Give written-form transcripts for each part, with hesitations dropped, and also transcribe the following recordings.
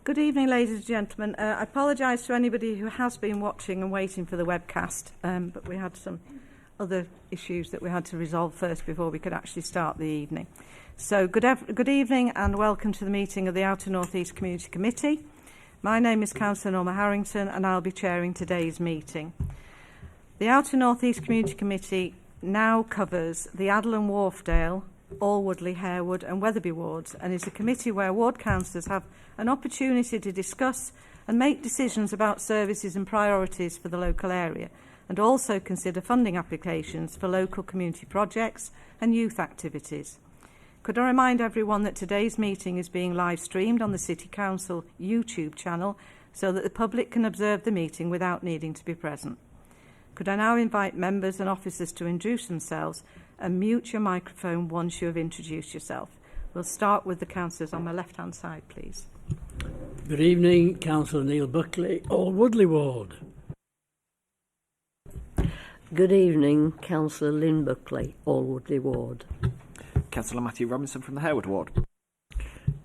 Good evening, ladies and gentlemen. I apologise to anybody who has been watching and waiting for the webcast, but we had some other issues that we had to resolve first before we could actually start the evening. So good evening and welcome to the meeting of the Outer North East Community Committee. My name is Councillor Norma Harrington and I'll be chairing today's meeting. The Outer North East Community Committee now covers the Adel and Wharfdale, Alwoodley, Harewood and Wetherby wards, and is a committee where ward councillors have an opportunity to discuss and make decisions about services and priorities for the local area, and also consider funding applications for local community projects and youth activities. Could I remind everyone that today's meeting is being live streamed on the City Council YouTube channel so that the public can observe the meeting without needing to be present. Could I now invite members and officers to introduce themselves and mute your microphone once you have introduced yourself. We'll start with the councillors on my left-hand side, please. Good evening, Councillor Neil Buckley, Alwoodley ward. Good evening, Councillor Lynn Buckley, Alwoodley ward. Councillor Matthew Robinson from the Harewood ward.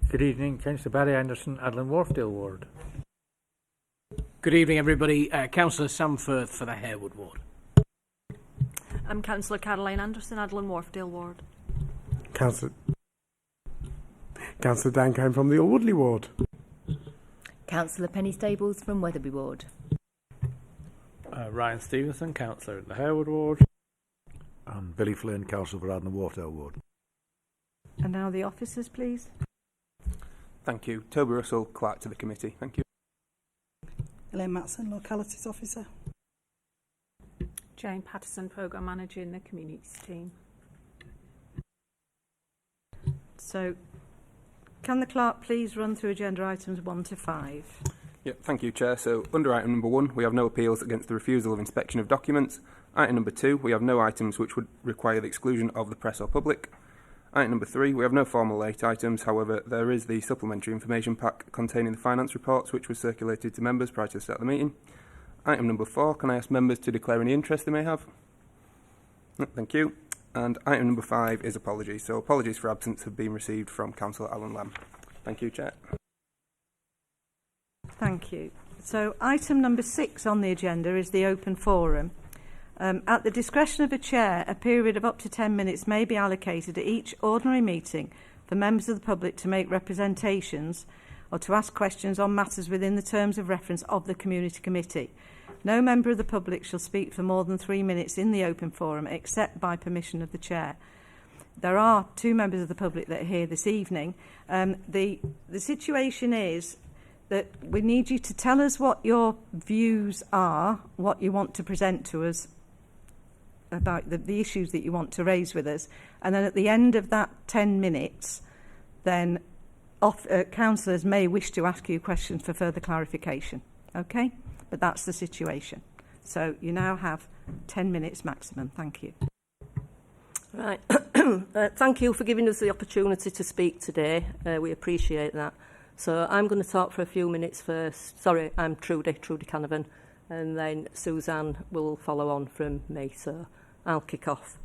Good evening, Councillor Barry Anderson, Adel and Wharfdale ward. Good evening, everybody. Councillor Sam Firth for the Harewood ward. I'm Councillor Caroline Anderson, Adel and Wharfdale ward. Councillor Dan Cohn from the Alwoodley ward. Councillor Penny Stables from Wetherby ward. Ryan Stevenson, Councillor at the Harewood ward. And Billy Flynn, Councillor for Adel and Wharfdale ward. And now the officers, please. Thank you. Toby Russell, Clerk to the committee. Thank you. Elaine Matson, Localities Officer. Jane Patterson, Programme Manager in the Communities team. So, can the clerk please run through agenda items 1 to 5? Yeah, thank you, Chair. So, under item number 1, we have no appeals against the refusal of inspection of documents. Item number 2, we have no items which would require the exclusion of the press or public. Item number 3, we have no formal late items. However, there is the supplementary information pack containing the finance reports which was circulated to members prior to the start of the meeting. Item number 4, can I ask members to declare any interest they may have? No, thank you. And item number 5 is apologies. So apologies for absence have been received from Councillor Alan Lamb. Thank you, Chair. Thank you. So item number 6 on the agenda is the open forum. At the discretion of a chair, a period of up to 10 minutes may be allocated at each ordinary meeting for members of the public to make representations or to ask questions on matters within the terms of reference of the Community Committee. No member of the public shall speak for more than 3 minutes in the open forum, except by permission of the chair. There are 2 members of the public that are here this evening. The situation is that we need you to tell us what your views are, what you want to present to us about the issues that you want to raise with us, and then at the end of that 10 minutes, then councillors may wish to ask you questions for further clarification. Okay? But that's the situation. So you now have 10 minutes maximum. Thank you. Right. Thank you for giving us the opportunity to speak today. We appreciate that. So I'm going to talk for a few minutes first. Sorry, I'm Trudy Canavan, and then Suzanne will follow on from me. So I'll kick off.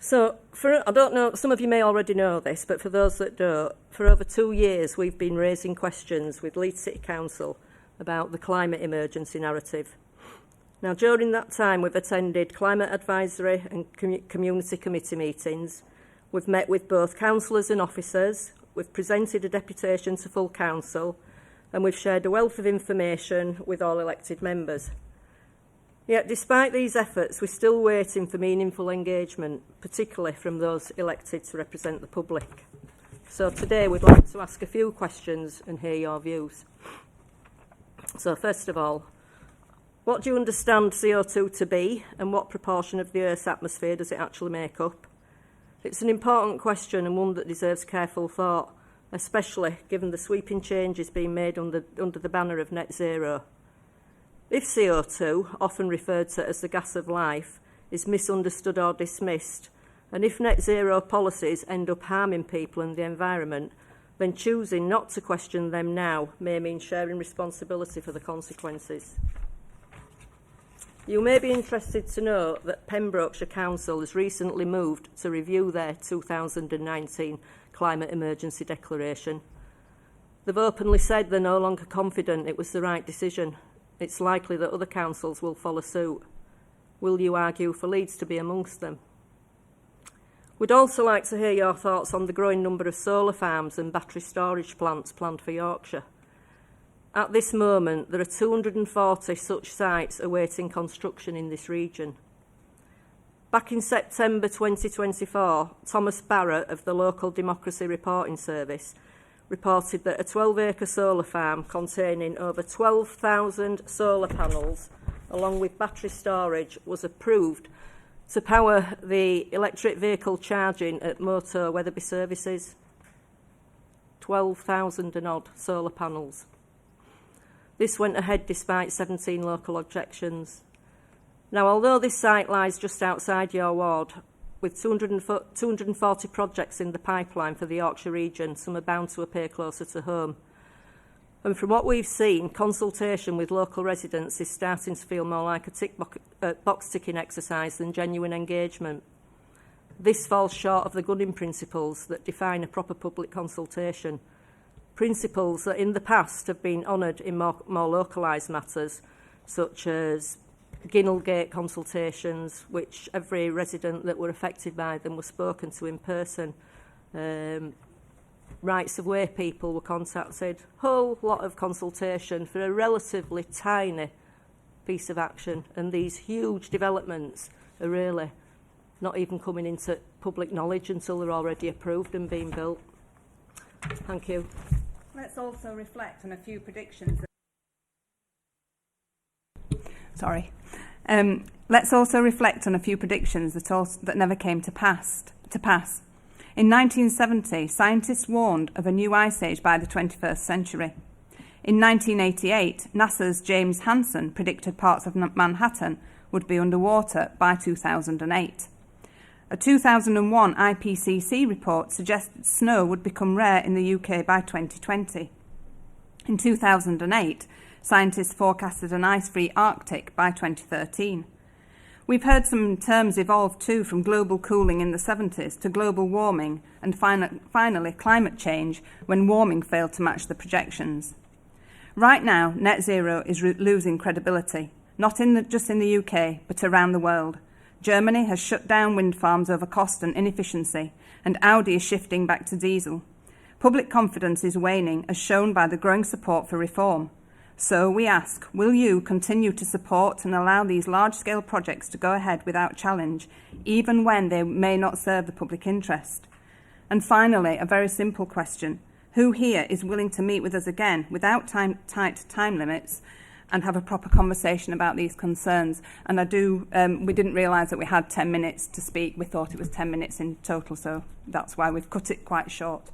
So, I don't know, some of you may already know this, but for those that don't, for over 2 years we've been raising questions with Leeds City Council about the climate emergency narrative. Now, during that time, we've attended climate advisory and community committee meetings. We've met with both councillors and officers. We've presented a deputation to full council, and we've shared a wealth of information with all elected members. Yet, despite these efforts, we're still waiting for meaningful engagement, particularly from those elected to represent the public. So today, we'd like to ask a few questions and hear your views. So first of all, what do you understand CO2 to be, and what proportion of the Earth's atmosphere does it actually make up? It's an important question and one that deserves careful thought, especially given the sweeping changes being made under the banner of net zero. If CO2, often referred to as the gas of life, is misunderstood or dismissed, and if net zero policies end up harming people and the environment, then choosing not to question them now may mean sharing responsibility for the consequences. You may be interested to know that Pembrokeshire Council has recently moved to review their 2019 Climate Emergency Declaration. They've openly said they're no longer confident it was the right decision. It's likely that other councils will follow suit. Will you argue for Leeds to be amongst them? We'd also like to hear your thoughts on the growing number of solar farms and battery storage plants planned for Yorkshire. At this moment, there are 240 such sites awaiting construction in this region. Back in September 2024, Thomas Barrett of the Local Democracy Reporting Service reported that a 12-acre solar farm containing over 12,000 solar panels, along with battery storage, was approved to power the electric vehicle charging at Moto Wetherby services. 12,000 and odd solar panels. This went ahead despite 17 local objections. Now, although this site lies just outside your ward, with 240 projects in the pipeline for the Yorkshire region, some are bound to appear closer to home. And from what we've seen, consultation with local residents is starting to feel more like a box-ticking exercise than genuine engagement. This falls short of the Gunning principles that define a proper public consultation, principles that in the past have been honoured in more localised matters, such as Ginnelgate consultations, which every resident that were affected by them was spoken to in person. Rights of way people were contacted. Whole lot of consultation for a relatively tiny piece of action, and these huge developments are really not even coming into public knowledge until they're already approved and being built. Thank you. Let's also reflect on a few predictions. Let's also reflect on a few predictions that never came to pass. In 1970, scientists warned of a new ice age by the 21st century. In 1988, NASA's James Hansen predicted parts of Manhattan would be underwater by 2008. A 2001 IPCC report suggested snow would become rare in the UK by 2020. In 2008, scientists forecasted an ice-free Arctic by 2013. We've heard some terms evolve too, from global cooling in the 70s to global warming and finally climate change, when warming failed to match the projections. Right now, net zero is losing credibility, not just in the UK, but around the world. Germany has shut down wind farms over cost and inefficiency, and Audi is shifting back to diesel. Public confidence is waning, as shown by the growing support for reform. So we ask, will you continue to support and allow these large-scale projects to go ahead without challenge, even when they may not serve the public interest? And finally, a very simple question. Who here is willing to meet with us again without tight time limits and have a proper conversation about these concerns? And we didn't realise that we had 10 minutes to speak. We thought it was 10 minutes in total, so that's why we've cut it quite short.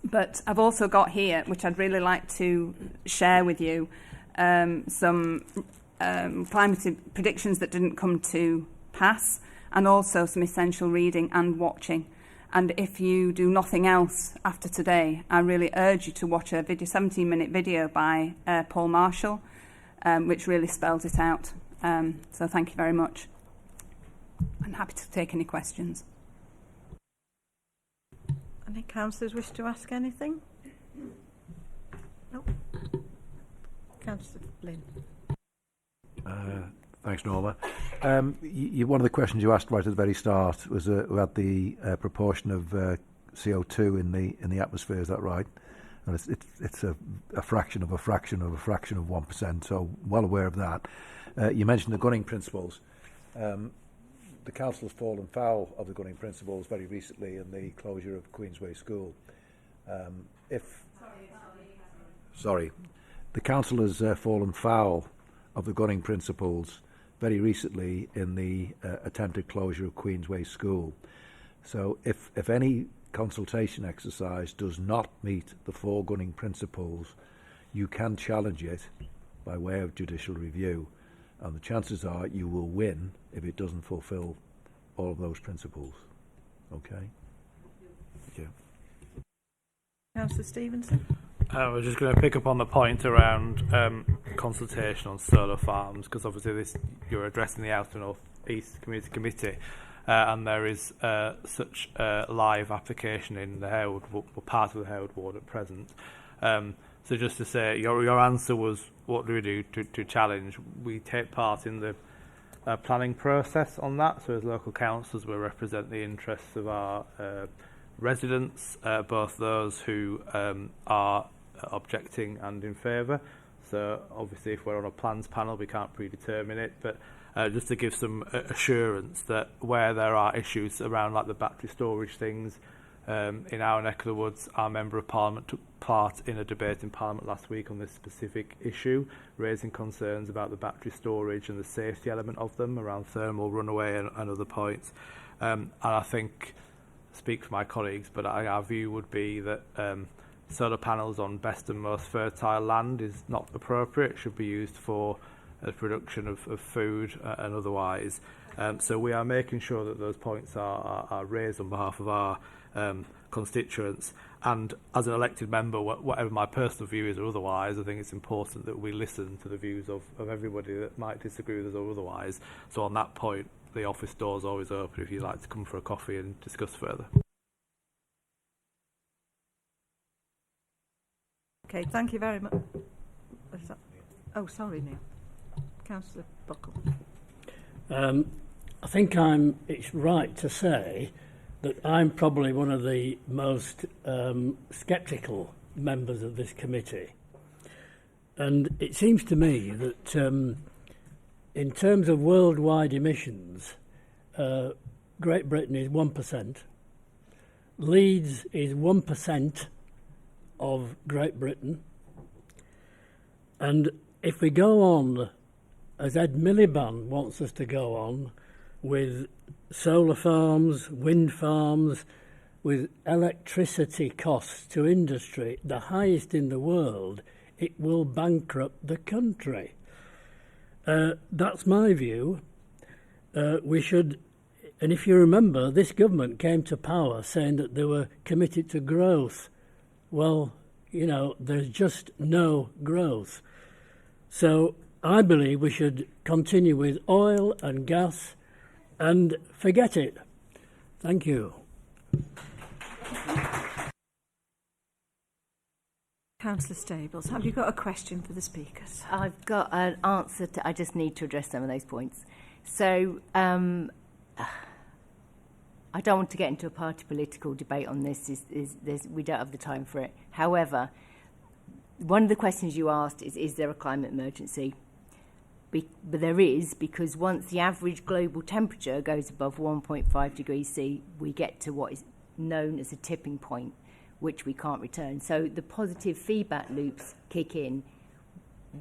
But I've also got here, which I'd really like to share with you, some climate predictions that didn't come to pass, and also some essential reading and watching. And if you do nothing else after today, I really urge you to watch a 17-minute video by Paul Marshall, which really spells it out. So thank you very much. I'm happy to take any questions. Any councillors wish to ask anything? No. Councillor Lynn. Thanks, Norma. One of the questions you asked right at the very start was about the proportion of CO2 in the atmosphere. Is that right? And it's a fraction of a fraction of a fraction of 1%. So well aware of that. You mentioned the Gunning principles. The council has fallen foul of the Gunning principles very recently in the closure of Queensway School. The council has fallen foul of the Gunning principles very recently in the attempted closure of Queensway School. So if any consultation exercise does not meet the four Gunning principles, you can challenge it by way of judicial review, and the chances are you will win if it doesn't fulfil all of those principles. Okay? Thank you. Councillor Stevenson. I was just going to pick up on the point around consultation on solar farms, because obviously you're addressing the Outer North East Community Committee. and there is such a live application in the Harewood, part of the Harewood ward at present. So just to say, your answer was, what do we do to challenge? We take part in the planning process on that. So as local councillors, we represent the interests of our residents, both those who are objecting and in favour. So obviously, if we're on a plans panel, we can't predetermine it, but just to give some assurance that where there are issues around like the battery storage things, in our neck of the woods, our Member of Parliament took part in a debate in Parliament last week on this specific issue, raising concerns about the battery storage and the safety element of them around thermal runaway and other points. And I think, speak for my colleagues, but our view would be that solar panels on best and most fertile land is not appropriate. It should be used for the production of food and otherwise. So we are making sure that those points are raised on behalf of our constituents, and as an elected member, whatever my personal view is or otherwise, I think it's important that we listen to the views of everybody that might disagree with us or otherwise. So on that point, the office door is always open if you'd like to come for a coffee and discuss further. Okay, thank you very much. Oh, sorry, Neil. Councillor Buckle. I think it's right to say that I'm probably one of the most sceptical members of this committee. And it seems to me that in terms of worldwide emissions, Great Britain is 1%. Leeds is 1% of Great Britain. And if we go on, as Ed Miliband wants us to go on, with solar farms, wind farms, with electricity costs to industry, the highest in the world, it will bankrupt the country. That's my view. We should, and if you remember, this government came to power saying that they were committed to growth. Well, you know, there's just no growth. So I believe we should continue with oil and gas and forget it. Thank you. Councillor Stables, have you got a question for the speakers? I've got an answer to, I just need to address some of those points. So I don't want to get into a party political debate on this. We don't have the time for it. However, one of the questions you asked is there a climate emergency? But there is, because once the average global temperature goes above 1.5 degrees C, we get to what is known as a tipping point, which we can't return. So the positive feedback loops kick in.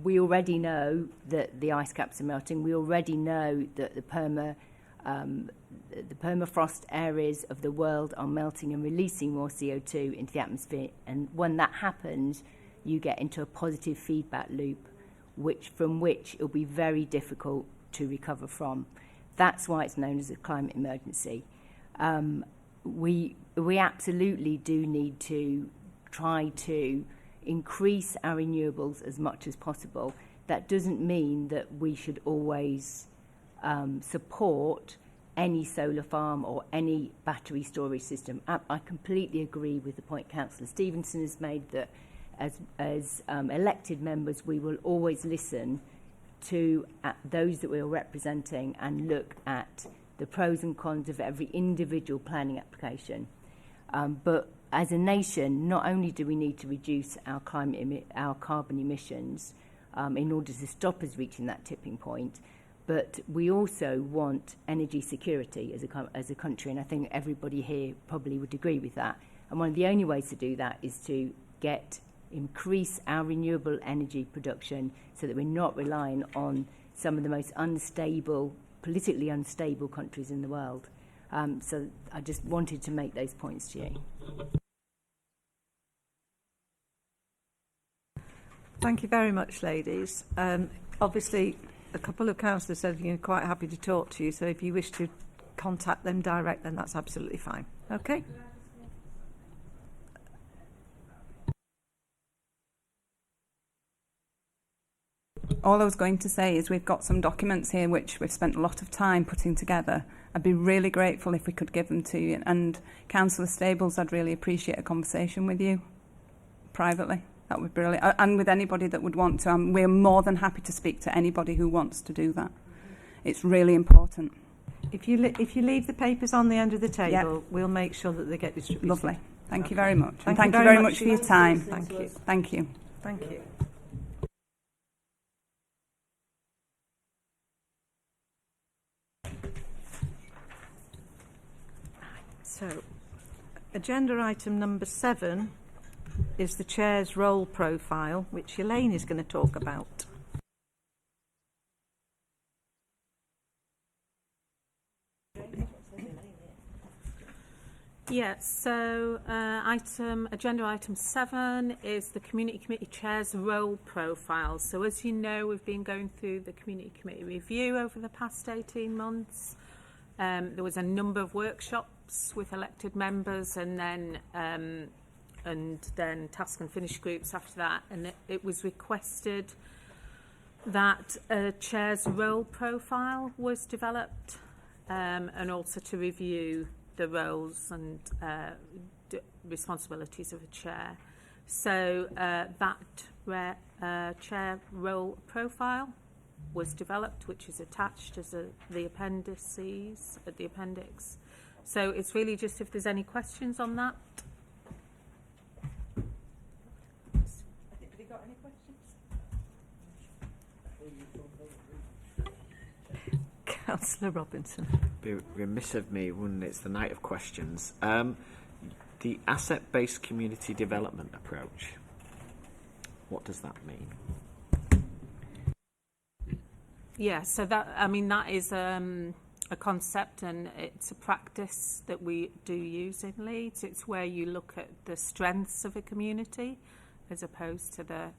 We already know that the ice caps are melting. We already know that the permafrost areas of the world are melting and releasing more CO2 into the atmosphere. And when that happens, you get into a positive feedback loop, from which it'll be very difficult to recover from. That's why it's known as a climate emergency. We absolutely do need to try to increase our renewables as much as possible. That doesn't mean that we should always support any solar farm or any battery storage system. I completely agree with the point Councillor Stevenson has made, that as elected members, we will always listen to those that we are representing and look at the pros and cons of every individual planning application. But as a nation, not only do we need to reduce our carbon emissions in order to stop us reaching that tipping point, but we also want energy security as a country, and I think everybody here probably would agree with that. And one of the only ways to do that is to increase our renewable energy production so that we're not relying on some of the most politically unstable countries in the world. So I just wanted to make those points to you. Thank you very much, ladies. Obviously, a couple of councillors said you're quite happy to talk to you, so if you wish to contact them direct, then that's absolutely fine. Okay? All I was going to say is we've got some documents here which we've spent a lot of time putting together, I'd be really grateful if we could give them to you. And Councillor Stables, I'd really appreciate a conversation with you privately. That would be brilliant. And with anybody that would want to. We're more than happy to speak to anybody who wants to do that. It's really important. If you leave the papers on the end of the table, we'll make sure that they get distributed. Lovely. Thank you very much. Thank and you thank you very much for your time. Thank you. Thank you. Thank you. So, agenda item number 7 is the Chair's role profile, which Elaine is going to talk about. Yes, so agenda item 7 is the Community Committee Chair's role profile. So as you know, we've been going through the Community Committee review over the past 18 months. There was a number of workshops with elected members and then task and finish groups after that. And it was requested that a Chair's role profile was developed and also to review the roles and responsibilities of a chair. So that chair role profile was developed, which is attached as the appendices at the appendix. So it's really just if there's any questions on that. Have you got any questions? Councillor Robinson. Be remiss of me when it's the night of questions. The asset-based community development approach. What does that mean? Yeah, so that is a concept and it's a practice that we do use in Leeds. It's where you look at the strengths of a community as opposed to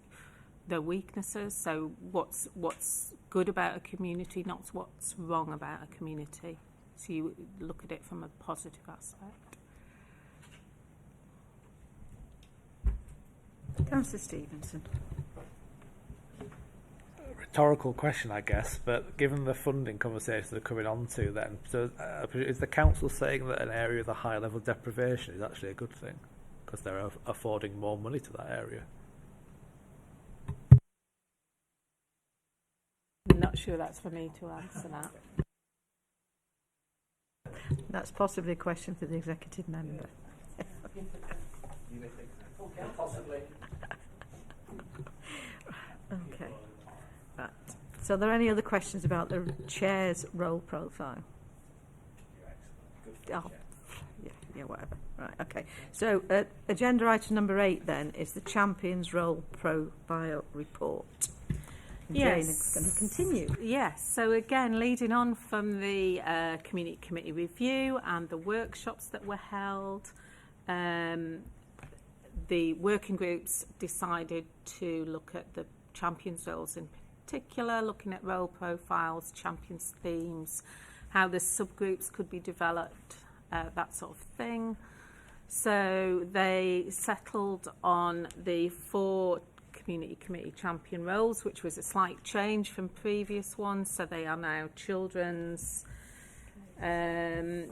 the weaknesses. So what's good about a community, not what's wrong about a community. So you look at it from a positive aspect. Councillor Stevenson. Rhetorical question, I guess, but given the funding conversations they're coming on to then, so is the council saying that an area with a high level of deprivation is actually a good thing because they're affording more money to that area? I'm not sure that's for me to answer that. That's possibly a question for the executive member. Possibly. Okay. Right. So are there any other questions about the Chair's role profile? Oh, yeah, whatever. Right, okay. So agenda item number 8 then is the Champion's role profile report. Yes. Jane is going to continue. Yes, so again, leading on from the Community Committee review and the workshops that were held, the working groups decided to look at the champions' roles in particular, looking at role profiles, champions' themes, how the subgroups could be developed, that sort of thing. So they settled on the 4 Community Committee champion roles, which was a slight change from previous ones. So they are now children's, remind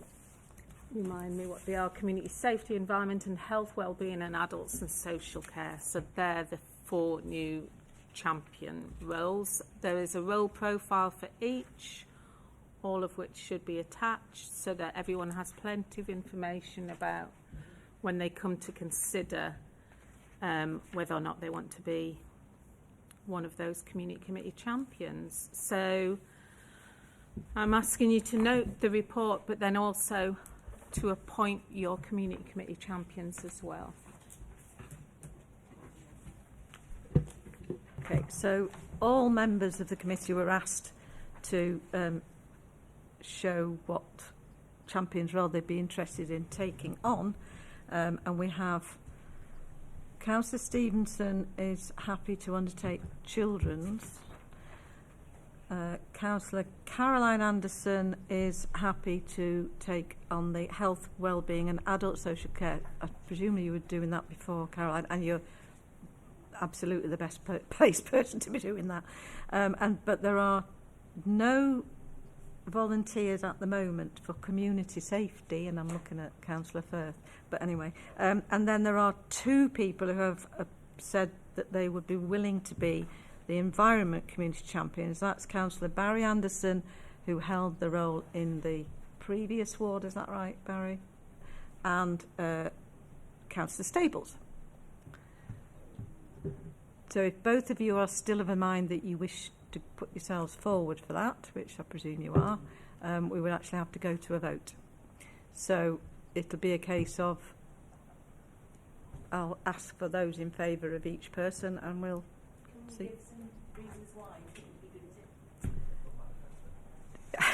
me what they are, community safety, environment and health, wellbeing and adults and social care. So they're the 4 new champion roles. There is a role profile for each, all of which should be attached so that everyone has plenty of information about when they come to consider whether or not they want to be one of those community committee champions. So I'm asking you to note the report, but then also to appoint your community committee champions as well. Okay, so all members of the committee were asked to show what champion's role they'd be interested in taking on, and we have Councillor Stevenson is happy to undertake children's. Councillor Caroline Anderson is happy to take on the health, wellbeing and adult social care. I presume you were doing that before, Caroline, and you're absolutely the best placed person to be doing that. But there are no volunteers at the moment for community safety, and I'm looking at Councillor Firth, but anyway, and then there are 2 people who have said that they would be willing to be the environment community champions. That's Councillor Barry Anderson, who held the role in the previous ward, is that right, Barry? And Councillor Stables. So if both of you are still of a mind that you wish to put yourselves forward for that, which I presume you are, we would actually have to go to a vote. So it'll be a case of I'll ask for those in favour of each person, and we'll see. Give some reasons why you think you'd be good at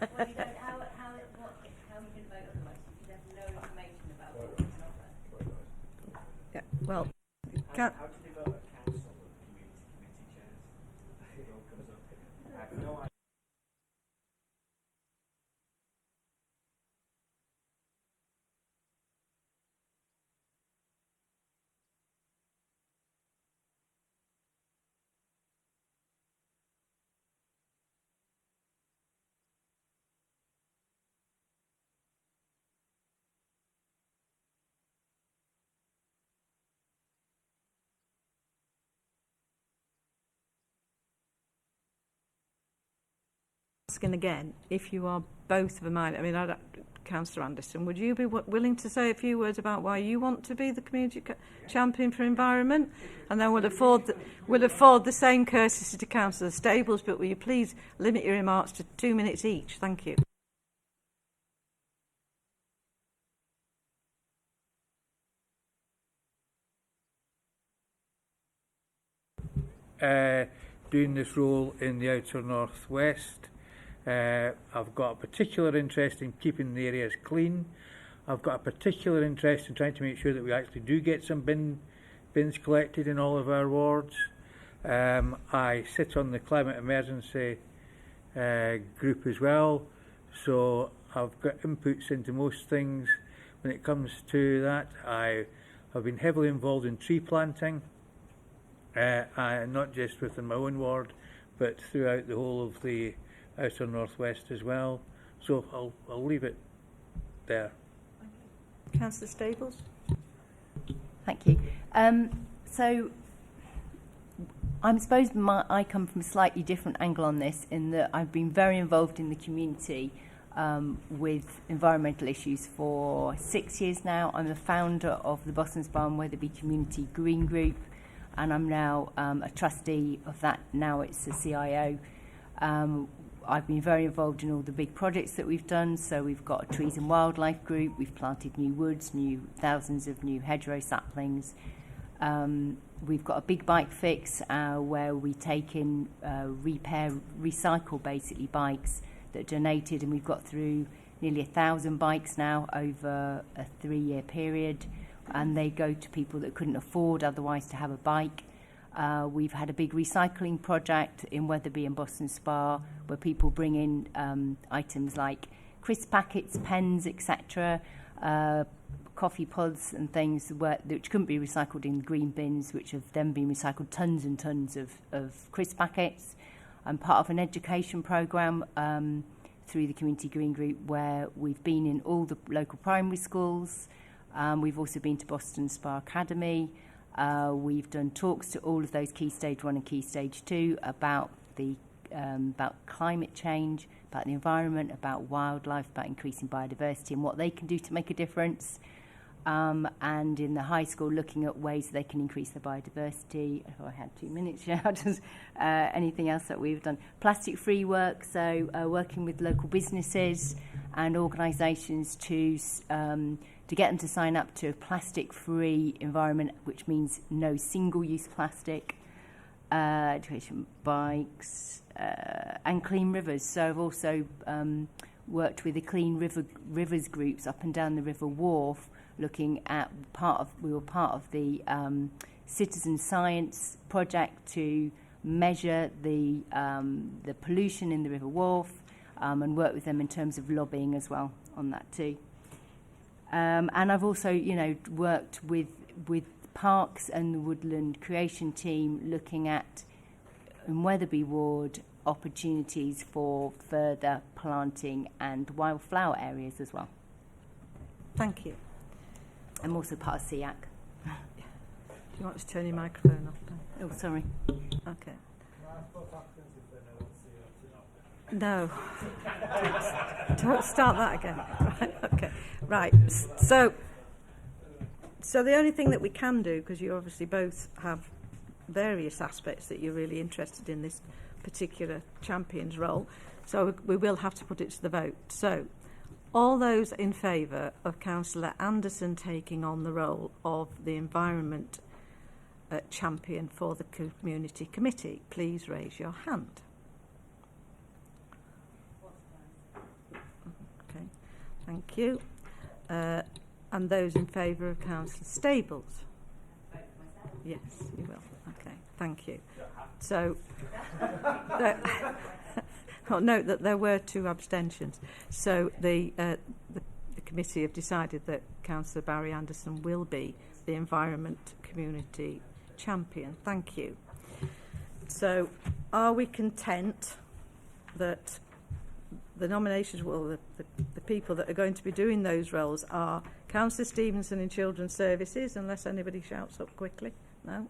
it? Well, you don't, how are you going to vote otherwise? You have no information about what's on offer. Yeah, well, how do they vote at council and community chairs? It all comes up. I have no idea. Asking again, if you are both of a mind, I mean, Councillor Anderson, would you be willing to say a few words about why you want to be the community champion for environment? And then we'll afford the same courtesy to Councillor Stables, but will you please limit your remarks to 2 minutes each? Thank you. Doing this role in the outer northwest, I've got a particular interest in keeping the areas clean. I've got a particular interest in trying to make sure that we actually do get some bins collected in all of our wards. I sit on the climate emergency group as well, so I've got inputs into most things. When it comes to that, I have been heavily involved in tree planting, not just within my own ward, but throughout the whole of the outer northwest as well. So I'll leave it there. Councillor Stables. Thank you. So I suppose I come from a slightly different angle on this, in that I've been very involved in the community with environmental issues for 6 years now. I'm the founder of the Boston Spa and Wetherby Community Green Group, and I'm now a trustee of that. Now it's the CIO. I've been very involved in all the big projects that we've done. So we've got a trees and wildlife group. We've planted new woods, thousands of new hedgerow saplings. We've got a big bike fix where we take in, repair, recycle basically bikes that are donated, and we've got through nearly 1,000 bikes now over a 3-year period, and they go to people that couldn't afford otherwise to have a bike. We've had a big recycling project in Wetherby and Boston Spa where people bring in items like crisp packets, pens, etc., coffee pods and things which couldn't be recycled in green bins, which have then been recycled, tons and tons of crisp packets. I'm part of an education programme through the Community Green Group where we've been in all the local primary schools. We've also been to Boston Spa Academy. We've done talks to all of those Key Stage 1 and Key Stage 2 about climate change, about the environment, about wildlife, about increasing biodiversity and what they can do to make a difference. And in the high school, looking at ways they can increase the biodiversity. If I had 2 minutes, just anything else that we've done. Plastic-free work, so working with local businesses and organisations to get them to sign up to a plastic-free environment, which means no single-use plastic, education, bikes, and clean rivers. So I've also worked with the Clean Rivers groups up and down the River Wharf, looking at we were part of the citizen science project to measure the pollution in the River Wharf, and work with them in terms of lobbying as well on that too. And I've also, worked with Parks and the Woodland Creation team, looking at in Wetherby Ward opportunities for further planting and wildflower areas as well. Thank you. I'm also part of SEAC. Do you want to turn your microphone off? Oh, sorry. Okay. No. Don't start that again. Right, okay. Right. So the only thing that we can do, because you obviously both have various aspects that you're really interested in this particular champion's role, so we will have to put it to the vote. So all those in favour of Councillor Anderson taking on the role of the Environment Champion for the Community Committee, please raise your hand. Okay, thank you. And those in favour of Councillor Stables? Yes, you will. Okay, thank you. So, I'll note that there were 2 abstentions. So the committee have decided that Councillor Barry Anderson will be the Environment Community Champion. Thank you. So, are we content that the nominations, well, the people that are going to be doing those roles are Councillor Stevenson in Children's Services, unless anybody shouts up quickly? No.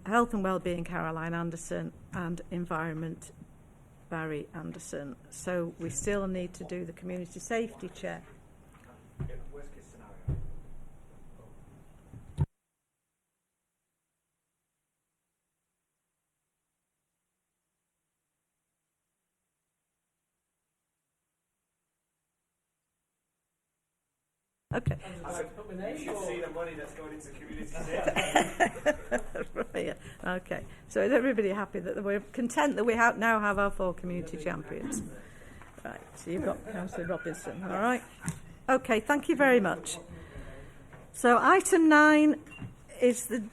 Health and Wellbeing, Caroline Anderson, and Environment, Barry Anderson. So we still need to do the Community Safety Chair. Worst case scenario. Okay. You should see the money that's going into community safety. Right, okay. So is everybody happy that we're content that we now have our 4 community champions? Right, so you've got Councillor Robinson, all right? Okay, thank you very much. So item 9 is the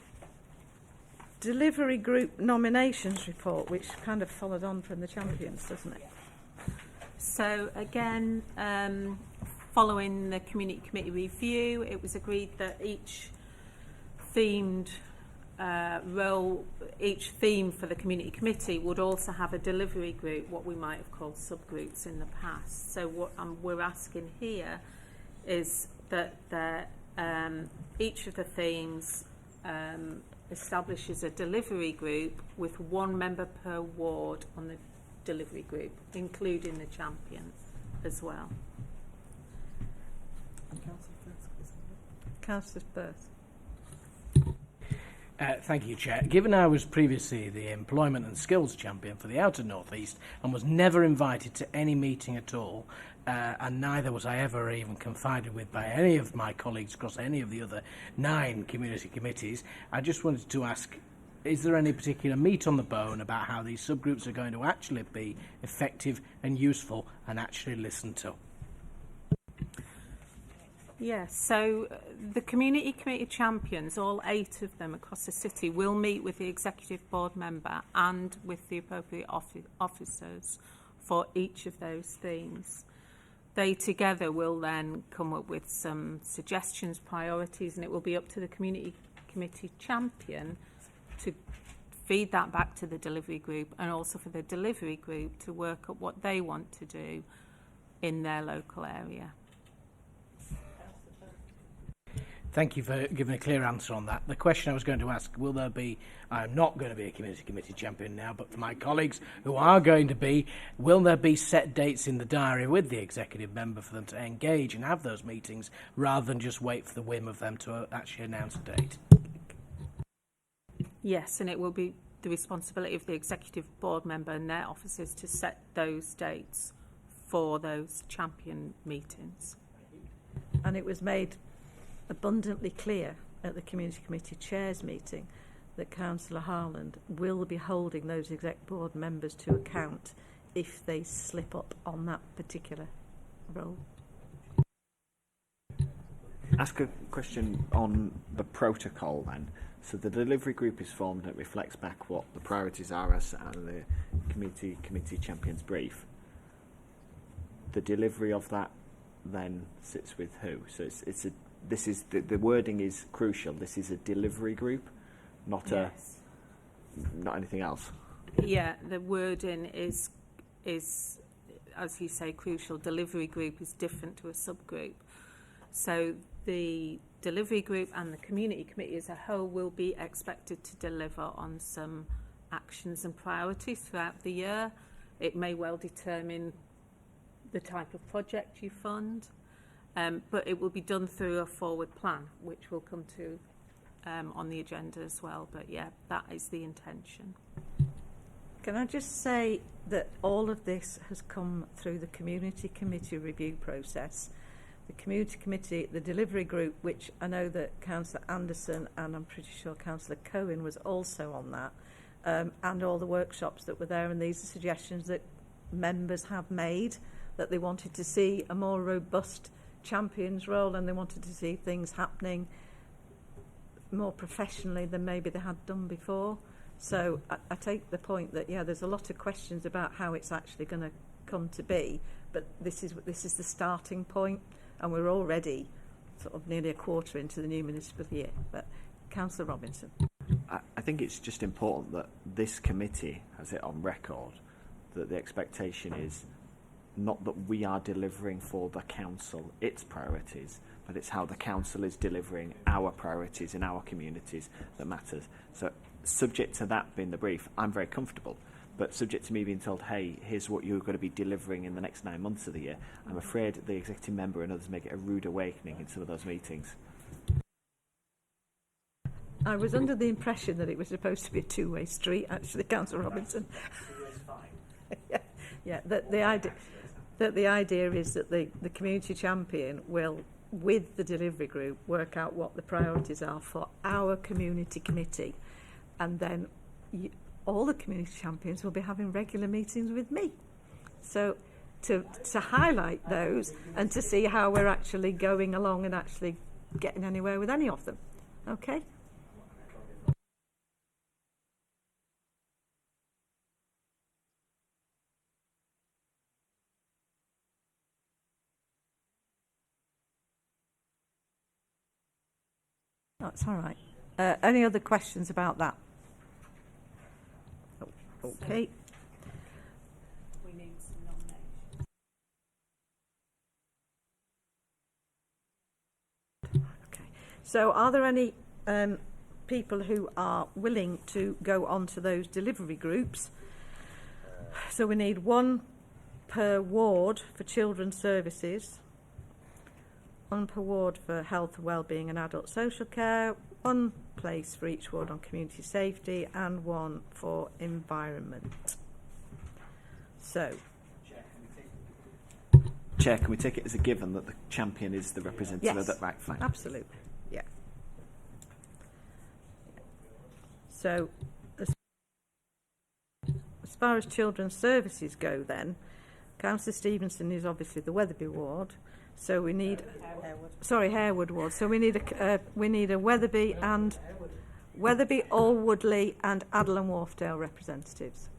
delivery group nominations report, which kind of followed on from the champions, doesn't it? So again, following the community committee review, it was agreed that each themed each theme for the community committee would also have a delivery group, what we might have called subgroups in the past. So what we're asking here is that each of the themes establishes a delivery group with 1 member per ward on the delivery group, including the champion as well. Councillor Firth. Thank you, Chair. Given I was previously the Employment and Skills Champion for the Outer North East and was never invited to any meeting at all, and neither was I ever even confided with by any of my colleagues across any of the other 9 community committees, I just wanted to ask, is there any particular meat on the bone about how these subgroups are going to actually be effective and useful and actually listened to? Yes, so the community committee champions, all 8 of them across the city, will meet with the executive board member and with the appropriate officers for each of those themes. They together will then come up with some suggestions, priorities, and it will be up to the community committee champion to feed that back to the delivery group, and also for the delivery group to work up what they want to do in their local area. Thank you for giving a clear answer on that. The question I was going to ask, will there be, I'm not going to be a community committee champion now, but for my colleagues who are going to be, will there be set dates in the diary with the executive member for them to engage and have those meetings rather than just wait for the whim of them to actually announce a date? Yes, and it will be the responsibility of the executive board member and their officers to set those dates for those champion meetings. And it was made abundantly clear at the community committee chairs meeting that Councillor Harland will be holding those exec board members to account if they slip up on that particular role. Ask a question on the protocol then. So the delivery group is formed and it reflects back what the priorities are as the committee champions brief. The delivery of that then sits with who? So this is the wording is crucial. This is a delivery group, not yes. not anything else. Yeah, the wording is, as you say, crucial. Delivery group is different to a subgroup. So the delivery group and the community committee as a whole will be expected to deliver on some actions and priorities throughout the year. It may well determine the type of project you fund, but it will be done through a forward plan, which we'll come to on the agenda as well. But yeah, that is the intention. Can I just say that all of this has come through the community committee review process. The community committee, the delivery group, which I know that Councillor Anderson and I'm pretty sure Councillor Cohen was also on that, and all the workshops that were there, and these are suggestions that members have made, that they wanted to see a more robust champions role and they wanted to see things happening more professionally than maybe they had done before. So I take the point that, yeah, there's a lot of questions about how it's actually going to come to be, but this is the starting point, and we're already sort of nearly a quarter into the new municipal year. But Councillor Robinson. I think it's just important that this committee has it on record that the expectation is not that we are delivering for the council its priorities, but it's how the council is delivering our priorities in our communities that matters. So subject to that being the brief, I'm very comfortable. But subject to me being told, hey, here's what you're going to be delivering in the next 9 months of the year, I'm afraid the executive member and others may get a rude awakening in some of those meetings. I was under the impression that it was supposed to be a two-way street, actually, Councillor Robinson. Yeah, that the idea is that the community champion will, with the delivery group, work out what the priorities are for our community committee, and then all the community champions will be having regular meetings with me. So to highlight those and to see how we're actually going along and actually getting anywhere with any of them. Okay? That's all right. Any other questions about that? Okay. We need some nominations. Okay. So are there any people who are willing to go on to those delivery groups? So we need one per ward for children's services, one per ward for health, wellbeing and adult social care, one place for each ward on community safety, and one for environment. So, Chair, can we take it as a given that the champion is the representative of that? Right, fine. Absolutely, yeah. So, as far as children's services go then, Councillor Stevenson is obviously the Wetherby ward. So we need, Harewood ward. So we need a Wetherby and Wetherby, Alwoodley, and Adel and Wharfdale representatives.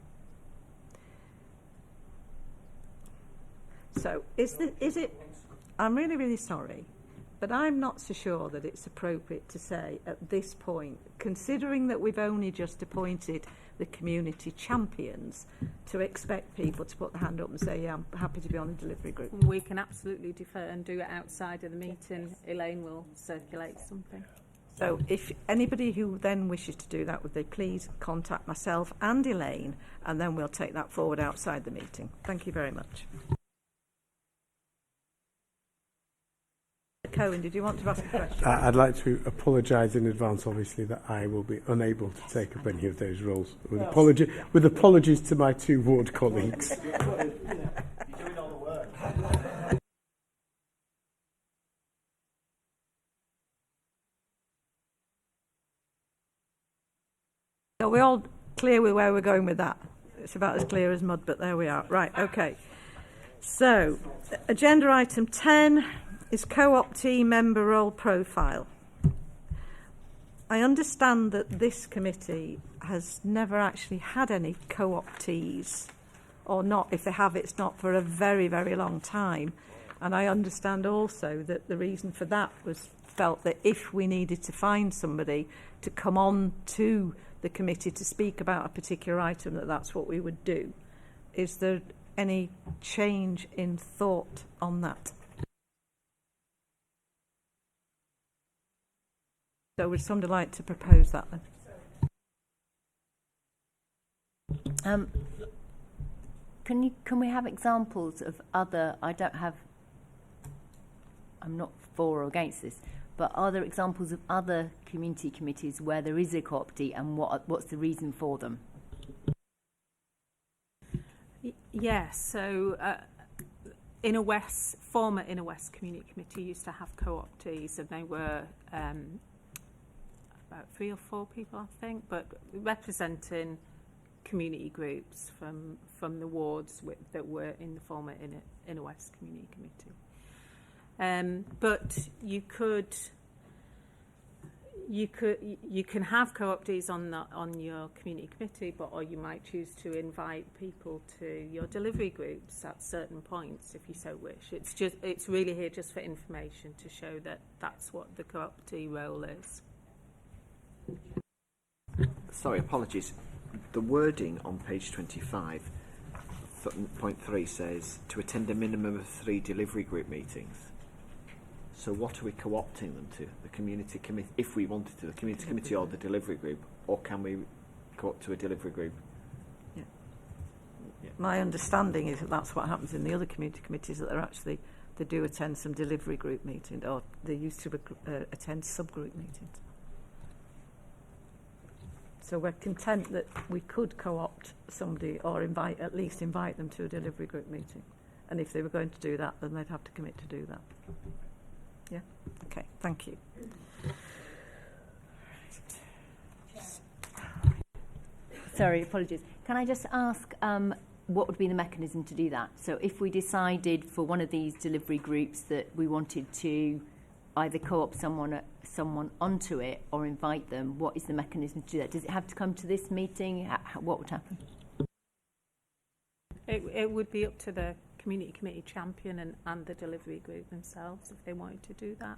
So is it? I'm really sorry, but I'm not so sure that it's appropriate to say at this point, considering that we've only just appointed the community champions, to expect people to put their hand up and say, yeah, I'm happy to be on the delivery group. We can absolutely defer and do it outside of the meeting. Elaine will circulate something. So if anybody who then wishes to do that, would they please contact myself and Elaine, and then we'll take that forward outside the meeting. Thank you very much. Cohen, did you want to ask a question? I'd like to apologise in advance, obviously, that I will be unable to take up any of those roles. With apologies to my two ward colleagues. You're doing all the work. Are we all clear with where we're going with that? It's about as clear as mud, but there we are. Right, okay. So, agenda item 10 is co-optee member role profile. I understand that this committee has never actually had any co-optees, or not. If they have, it's not for a very, very long time. And I understand also that the reason for that was felt that if we needed to find somebody to come on to the committee to speak about a particular item, that's what we would do. Is there any change in thought on that? So would somebody like to propose that then? Can we have examples of other? I'm not for or against this, but are there examples of other community committees where there is a co-optee, and what's the reason for them? Yes, so former Inner West Community Committee used to have co-optees, and they were about 3 or 4 people, I think, but representing community groups from the wards that were in the former Inner West Community Committee. But you can have co-optees on your community committee, or you might choose to invite people to your delivery groups at certain points if you so wish. It's really here just for information to show that that's what the co-optee role is. Sorry, apologies. The wording on page 25, point 3 says to attend a minimum of 3 delivery group meetings. So what are we co-opting them to? The community committee, if we wanted to, the community committee or the delivery group, or can we co-opt to a delivery group? Yeah. My understanding is that that's what happens in the other community committees, that they do attend some delivery group meetings, or they used to attend subgroup meetings. So we're content that we could co-opt somebody or at least invite them to a delivery group meeting. And if they were going to do that, then they'd have to commit to do that. Yeah? Okay, thank you. Sorry, apologies. Can I just ask what would be the mechanism to do that? So if we decided for one of these delivery groups that we wanted to either co-opt someone onto it or invite them, what is the mechanism to do that? Does it have to come to this meeting? What would happen? It would be up to the community committee champion and the delivery group themselves if they wanted to do that.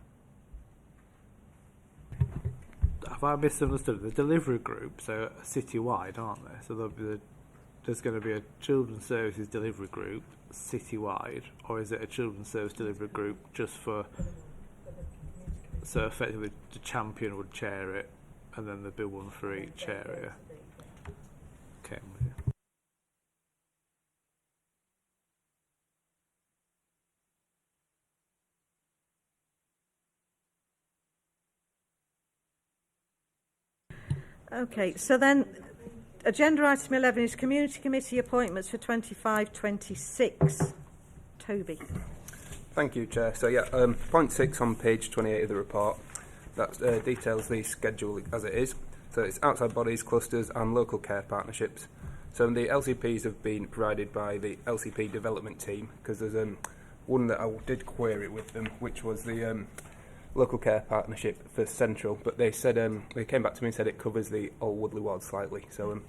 Have I misunderstood? The delivery groups are citywide, aren't they? So there's going to be a children's services delivery group citywide, or is it a children's service delivery group just for? So effectively, the champion would chair it, and then there'd be one for each area. Okay. Okay, so then agenda item 11 is community committee appointments for 25-26. Toby. Thank you, Chair. So point 6 on page 28 of the report, that details the schedule as it is. So it's outside bodies, clusters and local care partnerships. So the LCPs have been provided by the LCP development team, because there's one that I did query with them, which was the local care partnership for Central, but they said they came back to me and said it covers the Old Woodley ward slightly. So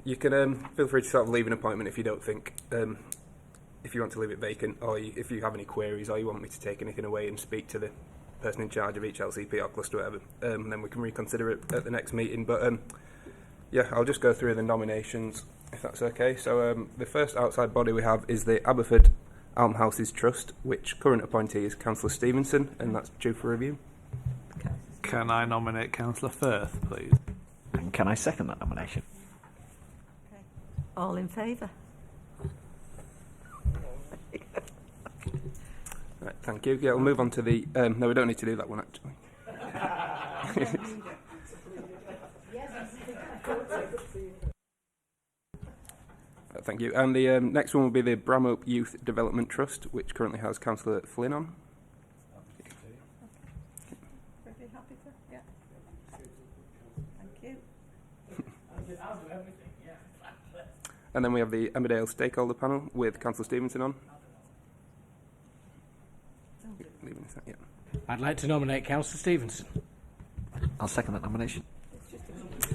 you can feel free to sort of leave an appointment if you don't think, if you want to leave it vacant, or if you have any queries, or you want me to take anything away and speak to the person in charge of each LCP or cluster, whatever, then we can reconsider it at the next meeting. But I'll just go through the nominations if that's okay. So the first outside body we have is the Aberford Almhouses Trust, which current appointee is Councillor Stevenson, and that's due for review. Can I nominate Councillor Firth, please? And can I second that nomination? Okay. All in favour? Right, thank you. Yeah, we'll move on to the... no, we don't need to do that one, actually. Thank you. And the next one will be the Bramhope Youth Development Trust, which currently has Councillor Flynn on. Pretty happy to? Yeah. Thank you. I'll do everything, yeah. And then we have the Emmerdale Stakeholder Panel with Councillor Stevenson on. Leaving this out, yeah. I'd like to nominate Councillor Stevenson. I'll second that nomination.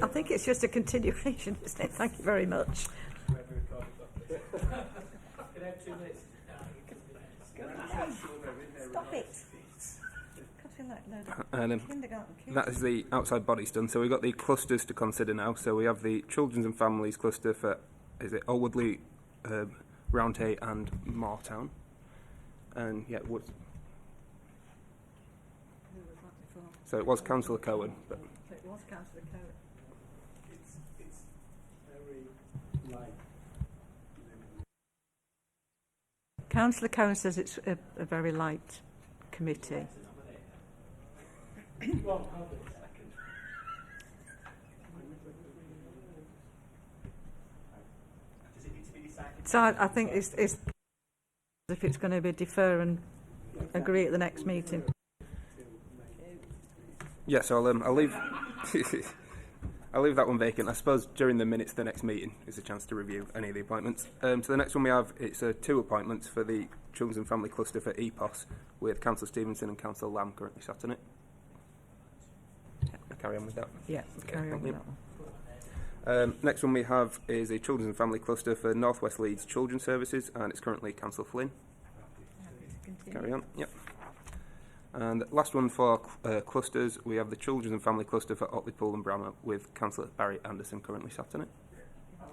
I think it's just a continuation, isn't it? Thank you very much. Stop it. Cutting That is the outside bodies done. So we've got the clusters to consider now. So we have the Children's and Families cluster for, is it Alwoodley, Roundhay and Moortown. And yeah, so it was Councillor Cohen. But it was Councillor Cohen. It's very light. Councillor Cohen says it's a very light committee. So I think it's if it's going to be defer and agree at the next meeting. Yeah, so I'll leave. I'll leave that one vacant. I suppose during the minutes of the next meeting is a chance to review any of the appointments. So the next one we have, it's 2 appointments for the Children's and Family Cluster for EPOS, with Councillor Stevenson and Councillor Lamb currently sat on it. Carry on with that. Yeah, carry on with that one. Next one we have is a Children's and Family Cluster for North West Leeds Children's Services, and it's currently Councillor Flynn. Carry on. Yep. And last one for clusters, we have the Children's and Family Cluster for Otley Pool and Brammer, with Councillor Barry Anderson currently sat on it. The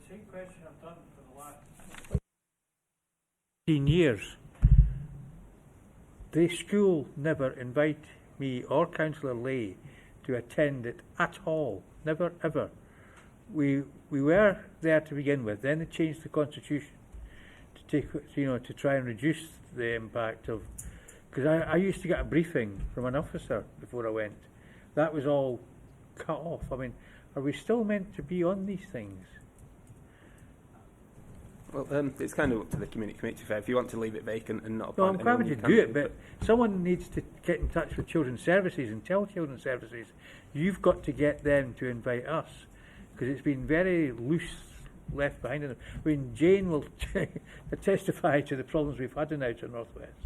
same question I've done for the last 15 years. The school never invite me or Councillor Lay to attend it at all. Never, ever. We were there to begin with. Then they changed the constitution to take, to try and reduce the impact of. Because I used to get a briefing from an officer before I went. That was all cut off. I mean, are we still meant to be on these things? Well, it's kind of up to the committee to fair. If you want to leave it vacant and not No, appoint I'm happy to anyone, do it, but someone needs to get in touch with Children's Services and tell Children's Services, you've got to get them to invite us, because it's been very loose, left behind. I mean, Jane will testify to the problems we've had in Outer North West.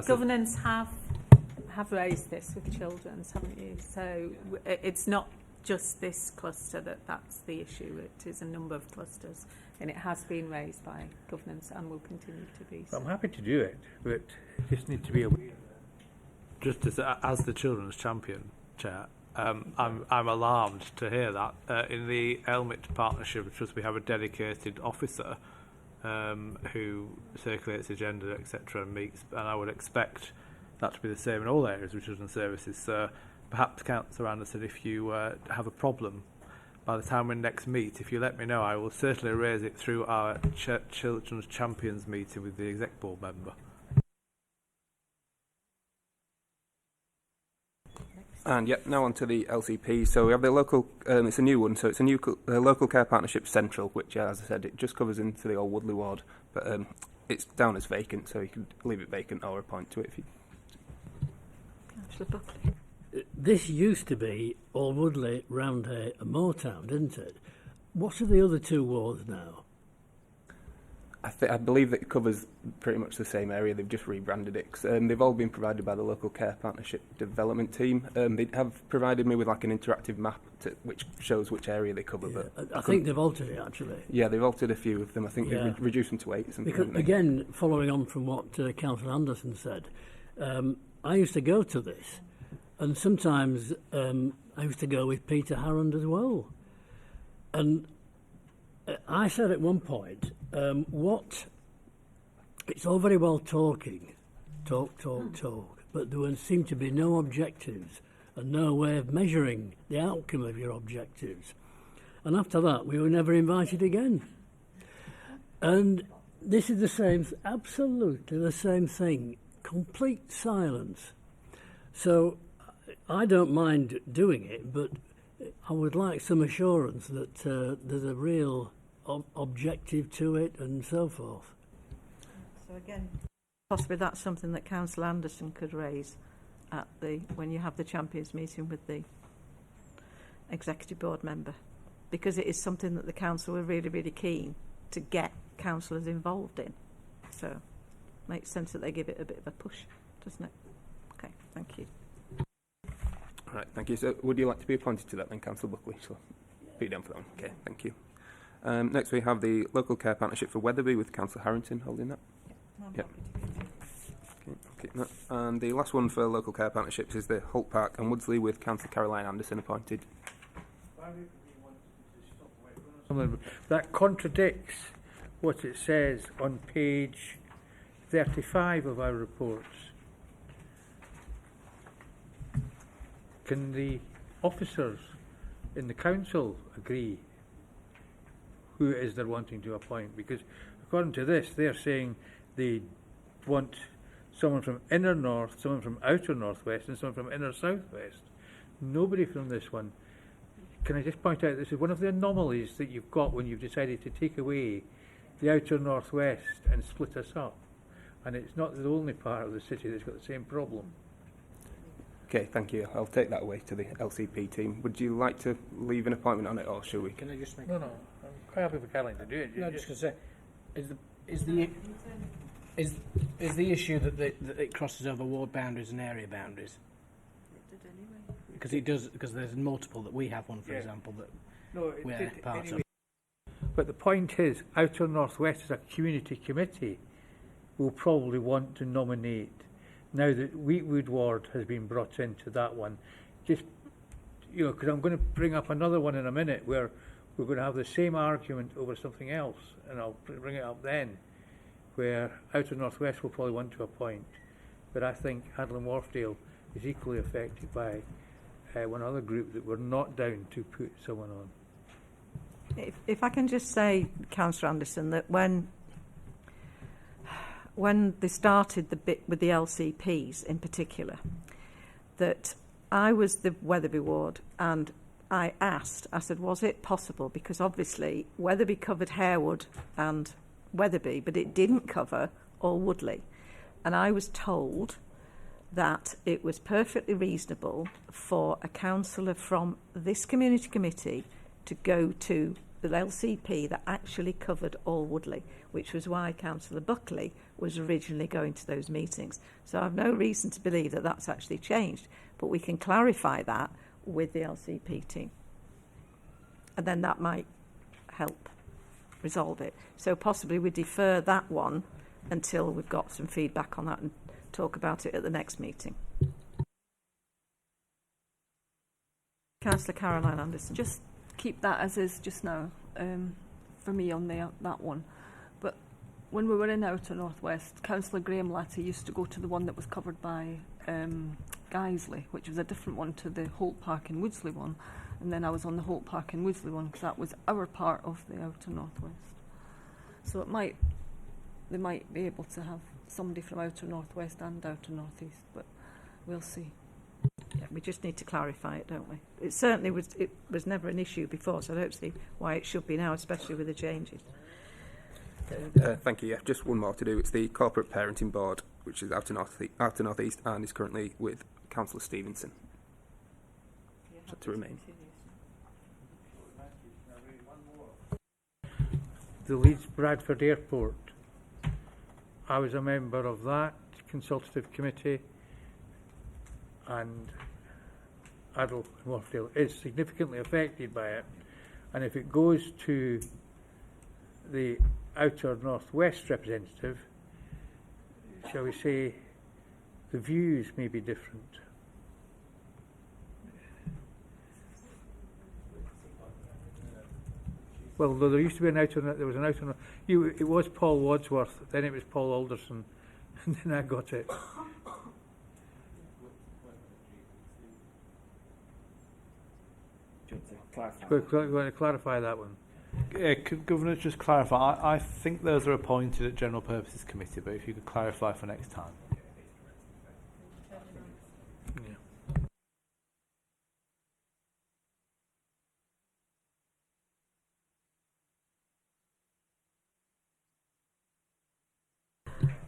Governance have raised this with Children's, haven't you? So it's not just this cluster that's the issue. It is a number of clusters, and it has been raised by governance and will continue to be. So. I'm happy to do it, but just need to be aware. Just as the Children's Champion Chair, I'm alarmed to hear that in the Elmit partnership, because we have a dedicated officer who circulates the agenda, etc., and meets, and I would expect that to be the same in all areas of children's services. So perhaps, Councillor Anderson, if you have a problem, by the time we next meet, if you let me know, I will certainly raise it through our Children's Champions meeting with the Exec Board member. And yep, now on to the LCP. So we have the local, it's a new one, so it's a new local care partnership central, which, as I said, it just covers into the old Woodley ward, but it's down as vacant, so you can leave it vacant or appoint to it if you. Councillor Buckley. This used to be Alwoodley, Roundhay and Moortown, didn't it? What are the other 2 wards now? I believe that it covers pretty much the same area. They've just rebranded it. They've all been provided by the local care partnership development team. They have provided me with like an interactive map which shows which area they cover. Yeah, but I think they've altered it actually. Yeah, they've altered a few of them. I think they've reduced them to 8 or something. Because, again, following on from what Councillor Anderson said, I used to go to this, and sometimes I used to go with Peter Harrand as well. And I said at one point, it's all very well talk, but there seem to be no objectives and no way of measuring the outcome of your objectives. And after that, we were never invited again. And this is the same, absolutely the same thing, complete silence. So I don't mind doing it, but I would like some assurance that there's a real objective to it and so forth. So again, possibly that's something that Councillor Anderson could raise at when you have the Champions meeting with the Executive Board member, because it is something that the Council were really, really keen to get councillors involved in. So it makes sense that they give it a bit of a push, doesn't it? Okay, thank you. Right, thank you. So would you like to be appointed to that then, Councillor Buckley? So put you down for that one. Okay, thank you. Next we have the local care partnership for Wetherby with Councillor Harrington holding that. Yeah. Yep. Okay. And the last one for local care partnerships is the Holt Park and Woodsley with Councillor Caroline Anderson appointed. That contradicts what it says on page 35 of our reports. Can the officers in the council agree who it is they're wanting to appoint? Because according to this, they're saying they want someone from inner north, someone from outer northwest, and someone from inner southwest. Nobody from this one. Can I just point out, this is one of the anomalies that you've got when you've decided to take away the outer northwest and split us up. And it's not the only part of the city that's got the same problem. Okay, thank you. I'll take that away to the LCP team. Would you like to leave an appointment on it, or shall we? Can I just make? No, I'm quite happy for Caroline to do it. No, just going to say, is the issue that it crosses over ward boundaries and area boundaries? It did anyway. Because it does. Because there's multiple that we have one, for example, that we're part anyway. of. But the point is, Outer Northwest as a community committee will probably want to nominate. Now that Wheatwood Ward has been brought into that one, just, because I'm going to bring up another one in a minute where we're going to have the same argument over something else, and I'll bring it up then, where Outer Northwest will probably want to appoint. But I think Hadland Wharfdale is equally affected by one other group that we're not down to put someone on. If I can just say, Councillor Anderson, that when they started the bit with the LCPs in particular, that I was the Wetherby ward, and I said, was it possible? Because obviously Wetherby covered Harewood and Wetherby, but it didn't cover all Woodley. And I was told that it was perfectly reasonable for a councillor from this community committee to go to the LCP that actually covered all Woodley, which was why Councillor Buckley was originally going to those meetings. So I have no reason to believe that that's actually changed, but we can clarify that with the LCP team. And then that might help resolve it. So possibly we defer that one until we've got some feedback on that and talk about it at the next meeting. Councillor Caroline Anderson. Just keep that as is just now, for me on that one. But when we were in Outer Northwest, Councillor Graham Latty used to go to the one that was covered by Guiseley, which was a different one to the Holt Park and Woodsley one. And then I was on the Holt Park and Woodsley one because that was our part of the Outer Northwest. So they might be able to have somebody from Outer Northwest and Outer Northeast, but we'll see. Yeah, we just need to clarify it, don't we? It certainly was never an issue before, so I don't see why it should be now, especially with the changes. Thank you. Yeah, just one more to do. It's the Corporate Parenting Board, which is Outer Northeast and is currently with Councillor Stevenson. So to remain. The Leeds Bradford Airport. I was a member of that consultative committee, and Adel and Wharfdale is significantly affected by it. And if it goes to the Outer Northwest representative, shall we say, the views may be different. Well, though there used to be there was an outer. It was Paul Wadsworth, then it was Paul Alderson, and then I got it. Do you want to clarify? We're going to clarify that one. Could Governor just clarify? I think those are appointed at General Purposes Committee, but if you could clarify for next time.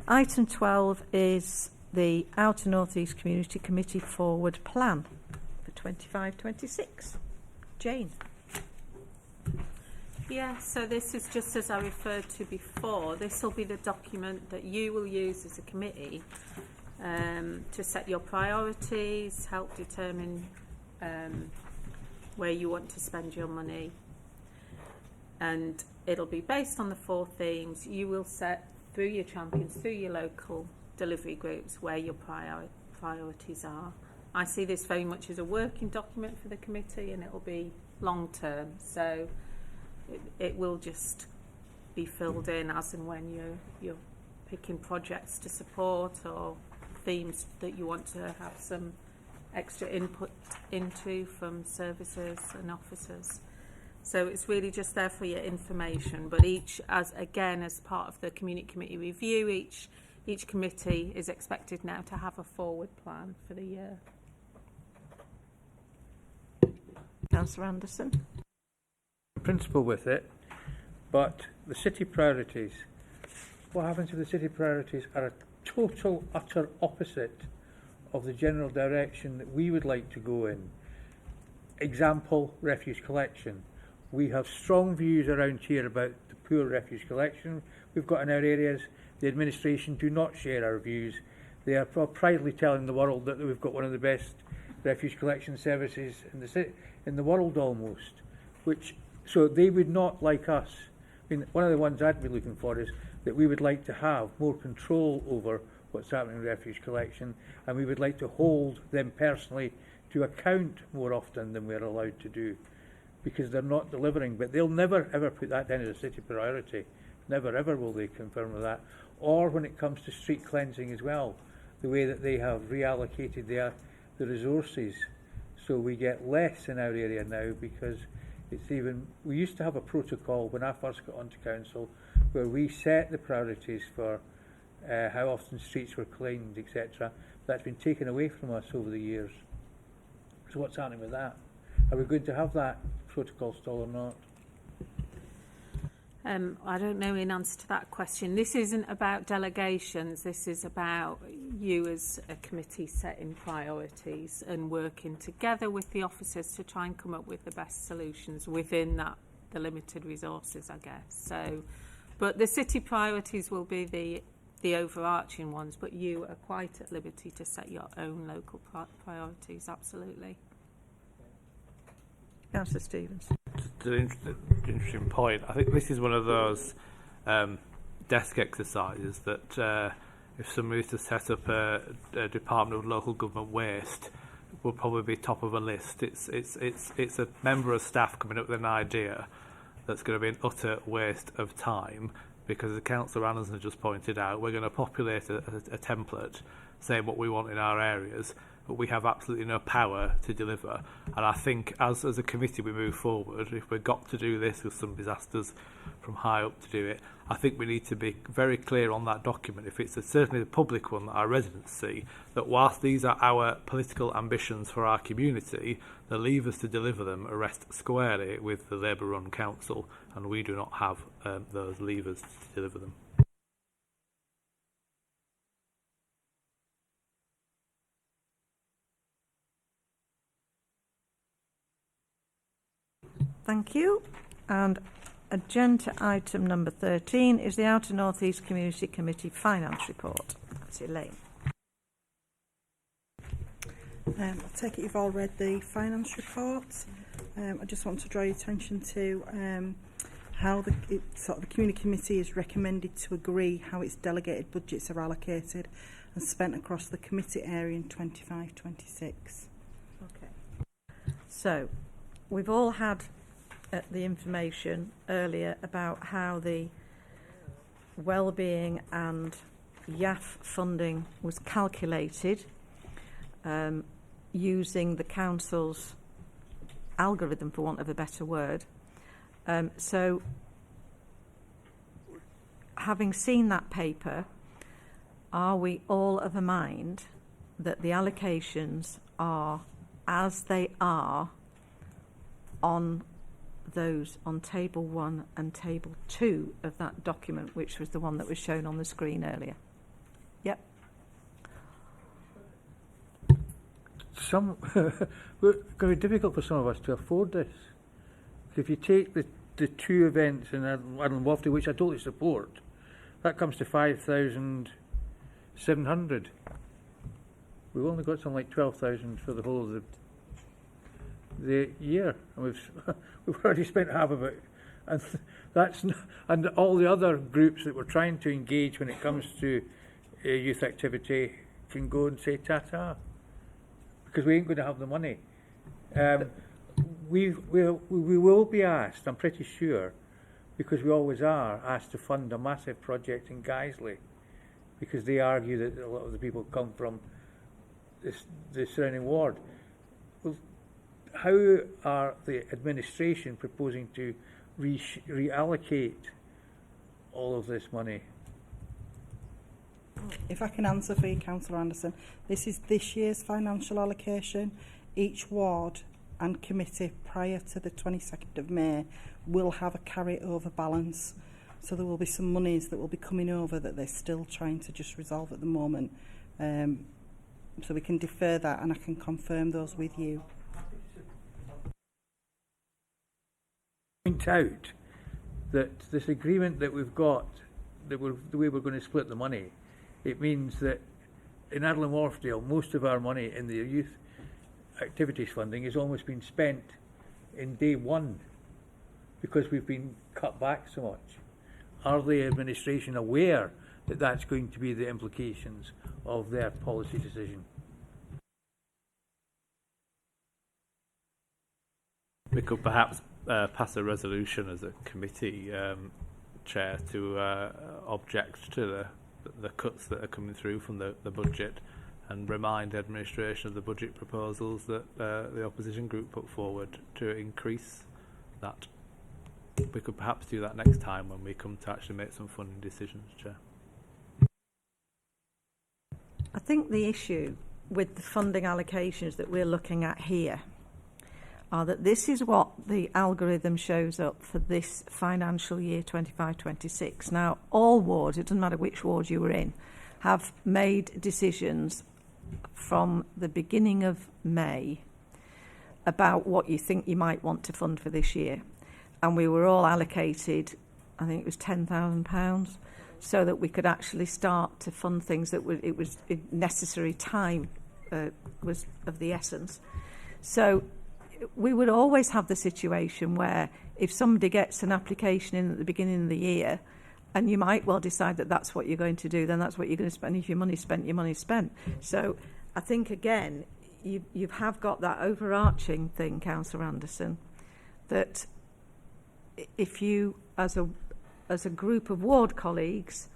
Item 12 is the Outer North East Community Committee Forward Plan for 25-26. Jane. Yeah, so this is just as I referred to before. This will be the document that you will use as a committee to set your priorities, help determine where you want to spend your money. And it'll be based on the 4 themes. You will set through your champions, through your local delivery groups, where your priorities are. I see this very much as a working document for the committee, and it will be long term, so it will just be filled in as and when you're picking projects to support or themes that you want to have some extra input into from services and officers. So it's really just there for your information, but as part of the community committee review, each committee is expected now to have a forward plan for the year. Councillor Anderson. Principle with it, but the city priorities, what happens if the city priorities are a total, utter opposite of the general direction that we would like to go in? Example, refuse collection. We have strong views around here about the poor refuse collection we've got in our areas. The administration do not share our views. They are proudly telling the world that we've got one of the best refuse collection services in the world almost, so they would not like us. I mean, one of the ones I'd be looking for is that we would like to have more control over what's happening in refuse collection, and we would like to hold them personally to account more often than we're allowed to do, because they're not delivering. But they'll never ever put that down as a city priority. Never ever will they confirm with that. Or when it comes to street cleansing as well, the way that they have reallocated the resources, so we get less in our area now, because we used to have a protocol when I first got onto council where we set the priorities for how often streets were cleaned, etc. That's been taken away from us over the years. So what's happening with that? Are we going to have that protocol still or not? I don't know in answer to that question. This isn't about delegations. This is about you as a committee setting priorities and working together with the officers to try and come up with the best solutions within the limited resources, I guess. So, but the city priorities will be the overarching ones, but you are quite at liberty to set your own local priorities, absolutely. Councillor Stevens. It's an interesting point. I think this is one of those desk exercises that if somebody was to set up a Department of Local Government Waste, will probably be top of a list. It's a member of staff coming up with an idea that's going to be an utter waste of time, because as Councillor Anderson just pointed out, we're going to populate a template saying what we want in our areas, but we have absolutely no power to deliver. And I think as a committee we move forward, if we've got to do this with some disasters from high up to do it, I think we need to be very clear on that document, if it's certainly the public one that our residents see, that whilst these are our political ambitions for our community, the levers to deliver them rest squarely with the Labour-run council, and we do not have those levers to deliver them. Thank you. And agenda item number 13 is the Outer North East Community Committee Finance Report. That's Elaine. I take it you've all read the finance report. I just want to draw your attention to how the community committee is recommended to agree how its delegated budgets are allocated and spent across the committee area in 25-26. Okay. So we've all had the information earlier about how the wellbeing and YAF funding was calculated using the council's algorithm, for want of a better word. So having seen that paper, are we all of a mind that the allocations are as they are on table 1 and table 2 of that document, which was the one that was shown on the screen earlier? Yep. It's going to be difficult for some of us to afford this. If you take the two events in Adelaide Wafty, which I totally support, that comes to 5,700. We've only got something like 12,000 for the whole of the year, and we've already spent half of it, and And all the other groups that we're trying to engage when it comes to youth activity can go and say ta-ta, because we ain't going to have the money. We will be asked, I'm pretty sure, because we always are, asked to fund a massive project in Guiseley, because they argue that a lot of the people come from the surrounding ward. Well, how are the administration proposing to reallocate all of this money? If I can answer for you, Councillor Anderson, this is this year's financial allocation. Each ward and committee prior to the 22nd of May will have a carry-over balance. So there will be some monies that will be coming over that they're still trying to just resolve at the moment. So we can defer that and I can confirm those with you. Point out that this agreement that we've got, that the way we're going to split the money, it means that in Adel and Wharfdale, most of our money in the youth activities funding has almost been spent in day one because we've been cut back so much. Are the administration aware that that's going to be the implications of their policy decision? We could perhaps pass a resolution as a committee, Chair, to object to the cuts that are coming through from the budget and remind the administration of the budget proposals that the opposition group put forward to increase that. We could perhaps do that next time when we come to actually make some funding decisions, Chair. I think the issue with the funding allocations that we're looking at here are that this is what the algorithm shows up for this financial year 25-26. Now, all wards, it doesn't matter which ward you were in, have made decisions from the beginning of May about what you think you might want to fund for this year. And we were all allocated, I think it was £10,000, so that we could actually start to fund things that it was necessary time was of the essence. So we would always have the situation where if somebody gets an application in at the beginning of the year, and you might well decide that that's what you're going to do, then that's what you're going to spend. If your money's spent, your money's spent. So I think, again, you have got that overarching thing, Councillor Anderson, that if you, as a group of ward colleagues,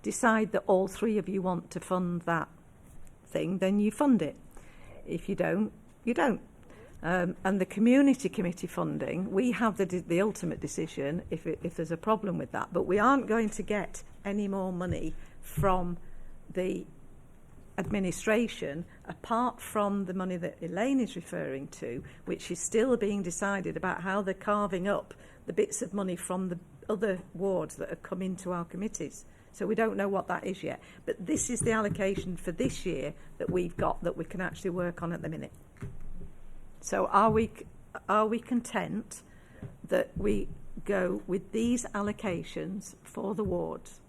decide that all three of you want to fund that thing, then you fund it. If you don't, you don't. And the community committee funding, we have the ultimate decision if there's a problem with that. But we aren't going to get any more money from the administration apart from the money that Elaine is referring to, which is still being decided about how they're carving up the bits of money from the other wards that have come into our committees. So we don't know what that is yet. But this is the allocation for this year that we've got that we can actually work on at the minute. So are we content that we go with these allocations for the wards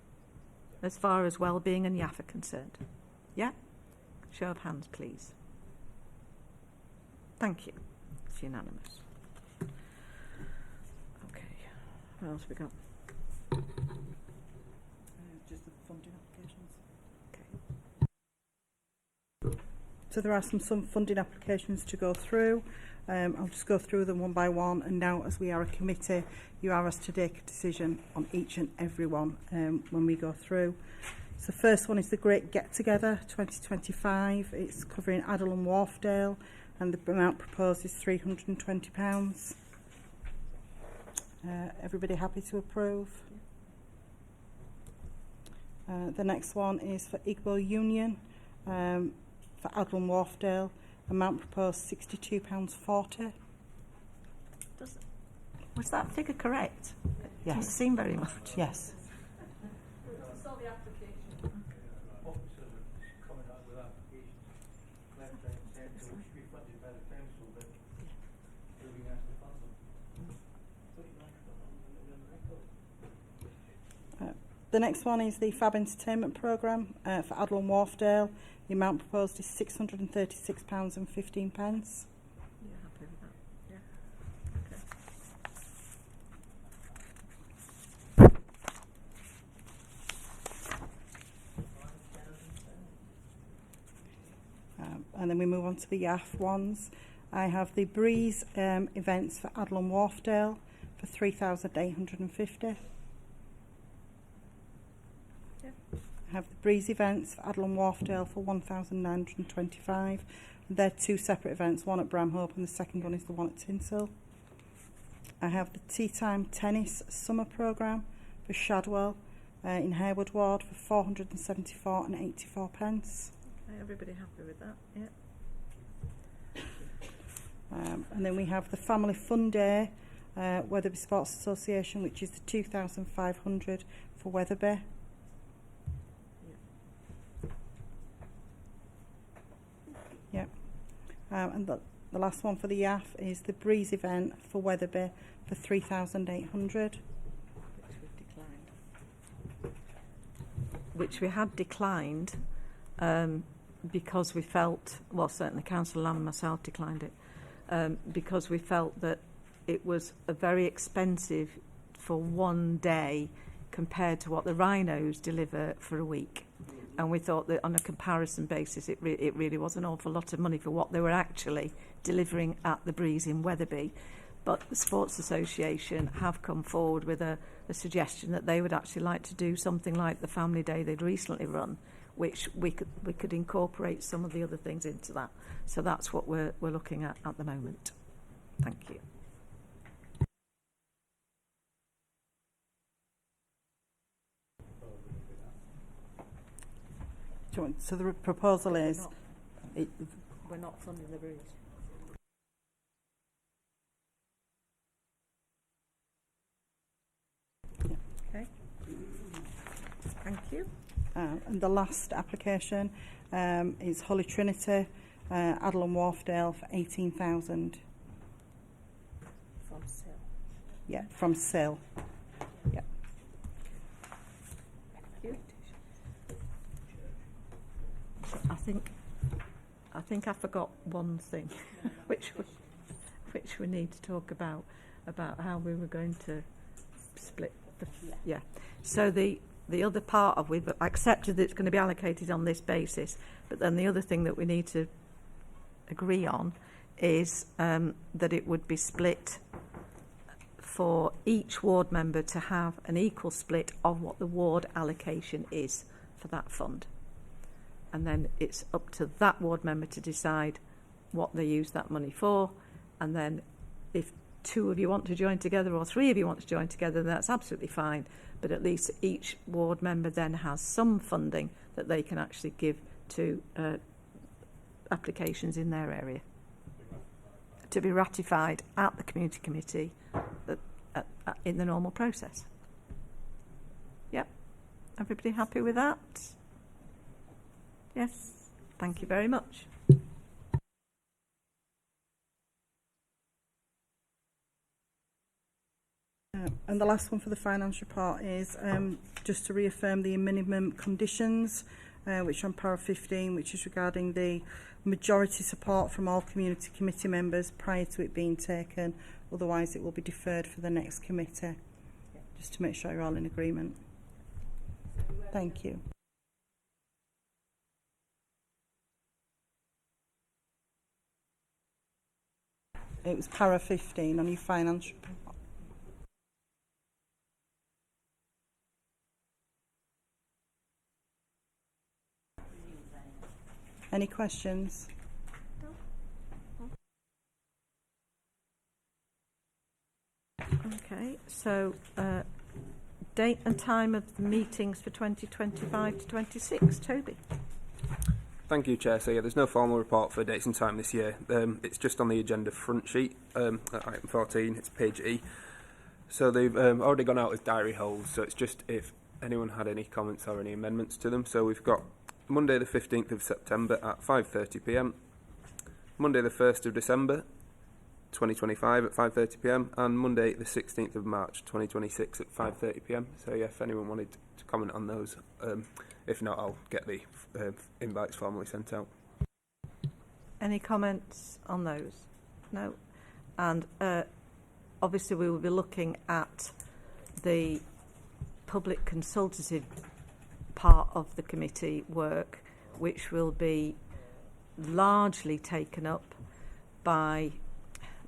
as far as wellbeing and YAF are concerned? Yeah? Show of hands, please. Thank you. It's unanimous. Okay. What else have we got? Just the funding applications. Okay. So there are some funding applications to go through. I'll just go through them one by one, and now as we are a committee, you are asked to take a decision on each and every one when we go through. So the first one is the Great Get Together 2025. It's covering Adel and Wharfdale, and the amount proposed is £320. Everybody happy to approve? The next one is for Igbo Union for Adel and Wharfdale. Amount proposed £62.40. Was that figure correct? Yes. Doesn't seem very much. Yes. The next one is the Fab Entertainment Programme for Adel and Wharfdale. The amount proposed is £636.15. You're happy with that? Yeah. Okay. and then we move on to the YAF ones. I have the Breeze events for Adel and Wharfdale for 3,850. Yeah. I have the Breeze events for Adel and Wharfdale for 1,925. They're two separate events, one at Bramhope and the second one is the one at Tinshill. I have the Tea Time Tennis Summer Programme for Shadwell in Harewood Ward for 474 and 84 pence. Okay, everybody happy with that? Yeah. And then we have the Family Fun Day, Wetherby Sports Association, which is the 2,500 for Wetherby. Yeah. And the last one for the YAF is the Breeze event for Wetherby for 3,800. Which we had declined because we felt, well, certainly Councillor Lamb and myself declined it, because we felt that it was a very expensive for one day compared to what the Rhinos deliver for a week. And we thought that on a comparison basis, it really was an awful lot of money for what they were actually delivering at the Breeze in Wetherby. But the Sports Association have come forward with a suggestion that they would actually like to do something like the Family Day they'd recently run, which we could incorporate some of the other things into that. So that's what we're looking at the moment. Thank you. So the proposal is... We're not funding the Breeze. Okay. Thank you. And the last application is Holy Trinity, Adel and Wharfdale for 18,000. From Sill. Yeah, from Sill. Yeah. Thank you. I think I forgot one thing, which we need to talk about how we were going to split the yeah. So the other part of, we've accepted that it's going to be allocated on this basis, but then the other thing that we need to agree on is that it would be split for each ward member to have an equal split of what the ward allocation is for that fund. And then it's up to that ward member to decide what they use that money for. And then if two of you want to join together or three of you want to join together, that's absolutely fine. But at least each ward member then has some funding that they can actually give to applications in their area to be ratified at the community committee in the normal process. Yep. Everybody happy with that? Yes. Thank you very much. And the last one for the finance report is just to reaffirm the minimum conditions, which are on para 15, which is regarding the majority support from all community committee members prior to it being taken. Otherwise, it will be deferred for the next committee, just to make sure you're all in agreement. Thank you. It was para 15 on your finance report. Any questions? Okay, so date and time of the meetings for 2025 to 26. Toby. Thank you, Chair. So, yeah, there's no formal report for dates and time this year. It's just on the agenda front sheet, at item 14, it's page E. So they've already gone out as diary holds, so it's just if anyone had any comments or any amendments to them. So we've got Monday the 15th of September at 5:30 p.m, Monday the 1st of December 2025 at 5:30 p.m, and Monday the 16th of March 2026 at 5:30 p.m. So, yeah, if anyone wanted to comment on those, if not, I'll get the invites formally sent out. Any comments on those? No. And obviously we will be looking at the public consultative part of the committee work, which will be largely taken up by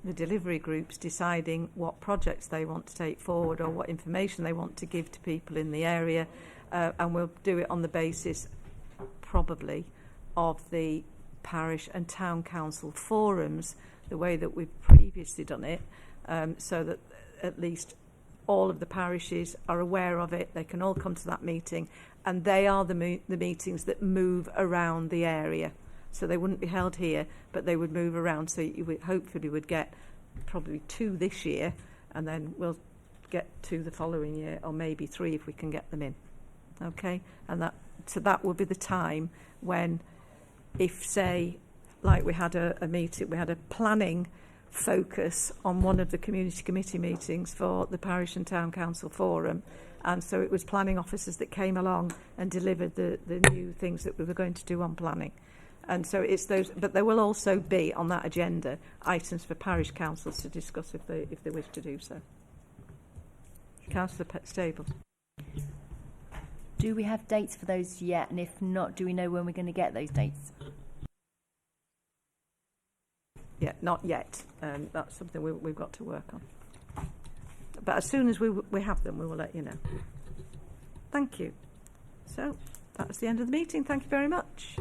the delivery groups deciding what projects they want to take forward or what information they want to give to people in the area, and we'll do it on the basis probably of the parish and town council forums, the way that we've previously done it, so that at least all of the parishes are aware of it. They can all come to that meeting, and they are the meetings that move around the area. So they wouldn't be held here, but they would move around. So you would hopefully would get probably 2 this year, and then we'll get 2 the following year, or maybe 3 if we can get them in. Okay, and that will be the time when, if say, like we had a meeting, we had a planning focus on one of the community committee meetings for the parish and town council forum, and so it was planning officers that came along and delivered the new things that we were going to do on planning. And so it's those, but there will also be on that agenda items for parish councils to discuss if they wish to do so. Councillor Stable. Do we have dates for those yet? And if not, do we know when we're going to get those dates? Yeah, not yet. That's something we've got to work on. But as soon as we have them, we will let you know. Thank you. So that's the end of the meeting. Thank you very much.